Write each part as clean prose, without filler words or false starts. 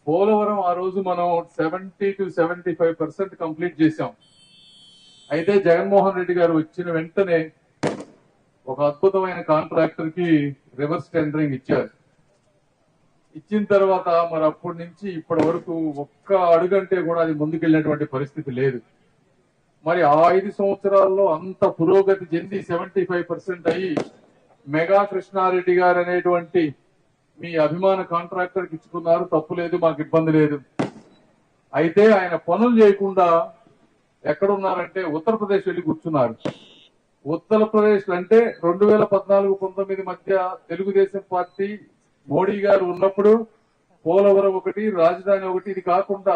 పోలవరం ఆ రోజు మనం 70 to 75% కంప్లీట్ చేశాం. అయితే జగన్మోహన్ రెడ్డి గారు వచ్చిన వెంటనే ఒక అద్భుతమైన కాంట్రాక్టర్ కి రివర్స్ టెండరింగ్ ఇచ్చారు. ఇచ్చిన తర్వాత మరి అప్పటి నుంచి ఇప్పటి వరకు ఒక్క అడుగంటే కూడా అది ముందుకెళ్ళినటువంటి పరిస్థితి లేదు. మరి ఆ 5 సంవత్సరాల్లో అంత పురోగతి చెంది 75% అయ్యి మెగా కృష్ణారెడ్డి గారు అనేటువంటి మీ అభిమాన కాంట్రాక్టర్ కి ఇచ్చుకున్నారు, తప్పు లేదు, మాకు ఇబ్బంది లేదు. అయితే ఆయన పనులు చేయకుండా ఎక్కడున్నారంటే ఉత్తరప్రదేశ్ వెళ్లి కూర్చున్నారు. ఉత్తరప్రదేశ్ అంటే 2014-19 మధ్య తెలుగుదేశం పార్టీ మోడీ గారు ఉన్నప్పుడు పోలవరం ఒకటి, రాజధాని ఒకటి, ఇది కాకుండా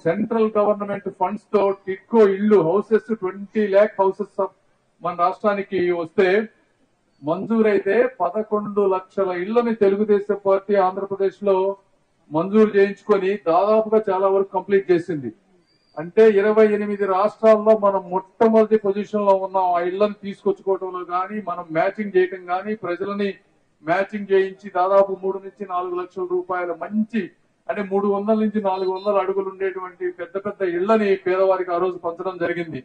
సెంట్రల్ గవర్నమెంట్ ఫండ్స్ తో టిట్కో ఇళ్లు హౌసెస్ 20 lakh హౌసెస్ మన రాష్ట్రానికి వస్తే మంజూరైతే 11 లక్షల ఇళ్లని తెలుగుదేశం పార్టీ ఆంధ్రప్రదేశ్ లో మంజూరు చేయించుకొని దాదాపుగా చాలా వరకు కంప్లీట్ చేసింది. అంటే 28 రాష్ట్రాల్లో మనం మొట్టమొదటి పొజిషన్ లో ఉన్నాం. ఆ ఇళ్లను తీసుకొచ్చుకోవడంలో గానీ, మనం మ్యాచింగ్ చేయటం గానీ, ప్రజలని మ్యాచింగ్ చేయించి దాదాపు 3 నుంచి 4 లక్షల రూపాయల మంచి, అంటే 300 నుంచి 400 అడుగులు ఉండేటువంటి పెద్ద పెద్ద ఇళ్లని పేదవారికి ఆ రోజు పంచడం జరిగింది.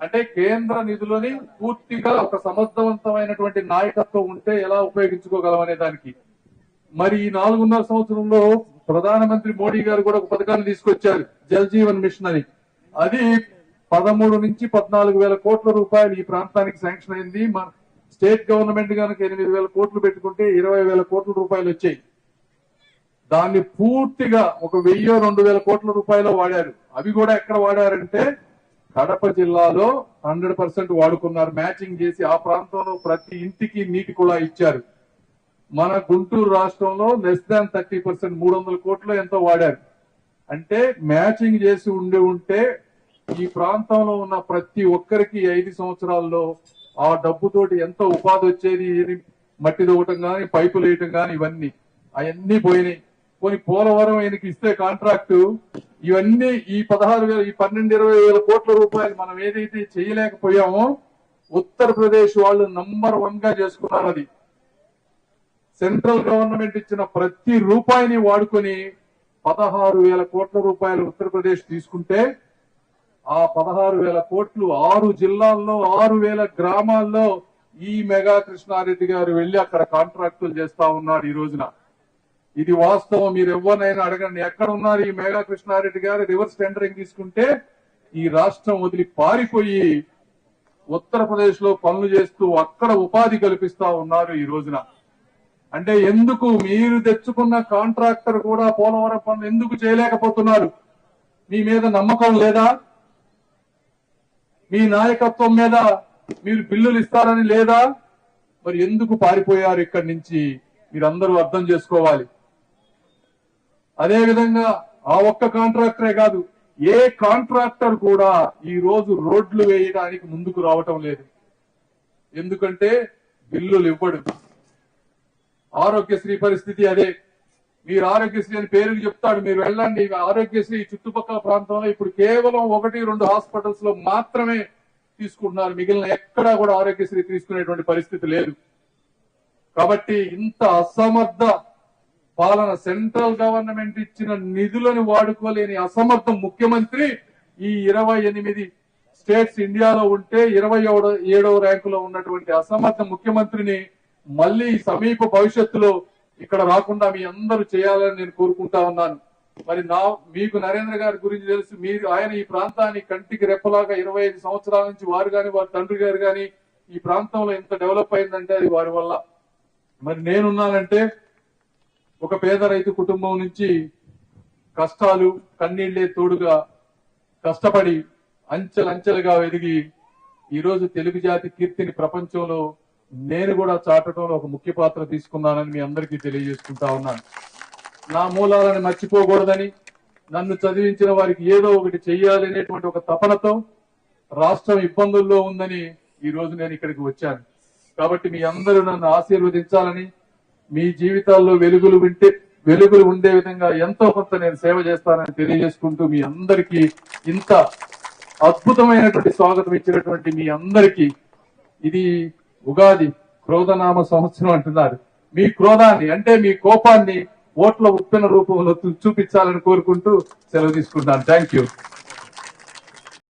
అంటే కేంద్ర నిధులని పూర్తిగా ఒక సమర్థవంతమైనటువంటి నాయకత్వం ఉంటే ఎలా ఉపయోగించుకోగలం అనే దానికి. మరి ఈ 4.5 సంవత్సరంలో ప్రధానమంత్రి మోడీ గారు కూడా ఒక పథకాన్ని తీసుకొచ్చారు, జల్ జీవన్ మిషన్ అని. అది 13 నుంచి 14 వేల కోట్ల రూపాయలు ఈ ప్రాంతానికి శాంక్షన్ అయింది. మన స్టేట్ గవర్నమెంట్ కనుక 8,000 కోట్లు పెట్టుకుంటే 20,000 కోట్ల రూపాయలు వచ్చాయి. దాన్ని పూర్తిగా ఒక 1,000-2,000 కోట్ల రూపాయలు వాడారు. అవి కూడా ఎక్కడ వాడారంటే కడప జిల్లాలో 100% వాడుకున్నారు. మ్యాచింగ్ చేసి ఆ ప్రాంతంలో ప్రతి ఇంటికి నీటి కూడా ఇచ్చారు. మన గుంటూరు రాష్ట్రంలో లెస్ దాన్ 30%, 300 కోట్లు ఎంతో వాడారు. అంటే మ్యాచింగ్ చేసి ఉంటే ఈ ప్రాంతంలో ఉన్న ప్రతి ఒక్కరికి 5 సంవత్సరాల్లో ఆ డబ్బుతోటి ఎంతో ఉపాధి వచ్చేది. మట్టి తవ్వటం గాని, పైపులు వేయటం గాని, ఇవన్నీ అవన్నీ పోయినాయి. కొన్ని పోలవరం ఆయనకి ఇస్తే కాంట్రాక్టు ఇవన్నీ ఈ 12-20 వేల కోట్ల రూపాయలు మనం ఏదైతే చేయలేకపోయామో ఉత్తరప్రదేశ్ వాళ్ళు నంబర్ 1 గా చేసుకున్నారు. అది సెంట్రల్ గవర్నమెంట్ ఇచ్చిన ప్రతి రూపాయిని వాడుకొని 16,000 కోట్ల రూపాయలు ఉత్తరప్రదేశ్ తీసుకుంటే ఆ 16,000 కోట్లు 6 జిల్లాల్లో 6,000 గ్రామాల్లో ఈ మెగా కృష్ణారెడ్డి గారు వెళ్లి అక్కడ కాంట్రాక్టులు చేస్తా ఉన్నారు ఈ రోజున. ఇది వాస్తవం. మీరు ఎవరినైనా అడగండి, ఎక్కడ ఉన్నారు ఈ మెగా కృష్ణారెడ్డి గారు రివర్స్ టెండరింగ్ తీసుకుంటే ఈ రాష్ట్రం వదిలి పారిపోయి ఉత్తరప్రదేశ్ లో పనులు చేస్తూ అక్కడ ఉపాధి కల్పిస్తా ఉన్నారు ఈ రోజున. అంటే ఎందుకు మీరు తెచ్చుకున్న కాంట్రాక్టర్ కూడా పోలవరం పనులు ఎందుకు చేయలేకపోతున్నారు? మీ మీద నమ్మకం లేదా? మీ నాయకత్వం మీద మీరు బిల్లులు ఇస్తారని లేదా? మరి ఎందుకు పారిపోయారు ఇక్కడి నుంచి? మీరందరూ అర్థం చేసుకోవాలి. అదే విధంగా ఆ ఒక్క కాంట్రాక్టరే కాదు, ఏ కాంట్రాక్టర్ కూడా ఈ రోజు రోడ్లు వేయడానికి ముందుకు రావటం లేదు. ఎందుకంటే బిల్లులు ఇవ్వడు. ఆరోగ్యశ్రీ పరిస్థితి అదే. మీరు ఆరోగ్యశ్రీ అని పేరుకు చెప్తాడు, మీరు వెళ్ళండి. ఆరోగ్యశ్రీ చుట్టుపక్కల ప్రాంతంలో ఇప్పుడు కేవలం 1-2 హాస్పిటల్స్ లో మాత్రమే తీసుకుంటున్నారు. మిగిలిన ఎక్కడా కూడా ఆరోగ్యశ్రీ తీసుకునేటువంటి పరిస్థితి లేదు. కాబట్టి ఇంత అసమర్థ పాలన, సెంట్రల్ గవర్నమెంట్ ఇచ్చిన నిధులను వాడుకోలేని అసమర్థ ముఖ్యమంత్రి ఈ 28 స్టేట్స్ ఇండియాలో ఉంటే 27వ ర్యాంకులో ఉన్నటువంటి అసమర్థ ముఖ్యమంత్రిని మళ్లీ సమీప భవిష్యత్తులో ఇక్కడ రాకుండా మీ అందరూ చేయాలని నేను కోరుకుంటా ఉన్నాను. మరి మీకు నరేంద్ర గారి గురించి తెలుసు. మీరు ఆయన ఈ ప్రాంతాన్ని కంటికి రెప్పలాగా 25 సంవత్సరాల నుంచి వారు గాని, వారి తండ్రి గారు గాని ఈ ప్రాంతంలో ఎంత డెవలప్ అయిందంటే అది వారి వల్ల. మరి నేనున్నానంటే ఒక పేద రైతు కుటుంబం నుంచి కష్టాలు కన్నీళ్లే తోడుగా కష్టపడి అంచెలంచెలుగా ఎదిగి ఈరోజు తెలుగు జాతి కీర్తిని ప్రపంచంలో నేను కూడా చాటడంలో ఒక ముఖ్య పాత్ర తీసుకున్నానని మీ అందరికీ తెలియజేసుకుంటా ఉన్నాను. నా మూలాలను మర్చిపోకూడదని, నన్ను చదివించిన వారికి ఏదో ఒకటి చెయ్యాలి అనేటువంటి ఒక తపనతో రాష్ట్రం ఇబ్బందుల్లో ఉందని ఈ రోజు నేను ఇక్కడికి వచ్చాను. కాబట్టి మీ అందరూ నన్ను ఆశీర్వదించాలని, మీ జీవితాల్లో వెలుగులు ఉండే విధంగా ఎంతో కొంత నేను సేవ చేస్తానని తెలియజేసుకుంటూ మీ అందరికీ ఇంత అద్భుతమైనటువంటి స్వాగతం ఇచ్చినటువంటి మీ అందరికీ, ఇది ఉగాది క్రోధనామ సంవత్సరం అంటున్నారు. మీ క్రోధాన్ని అంటే మీ కోపాన్ని ఓట్ల ఉప్పెన రూపంలో చూపించాలని కోరుకుంటూ సెలవు తీసుకుంటాను. Thank you.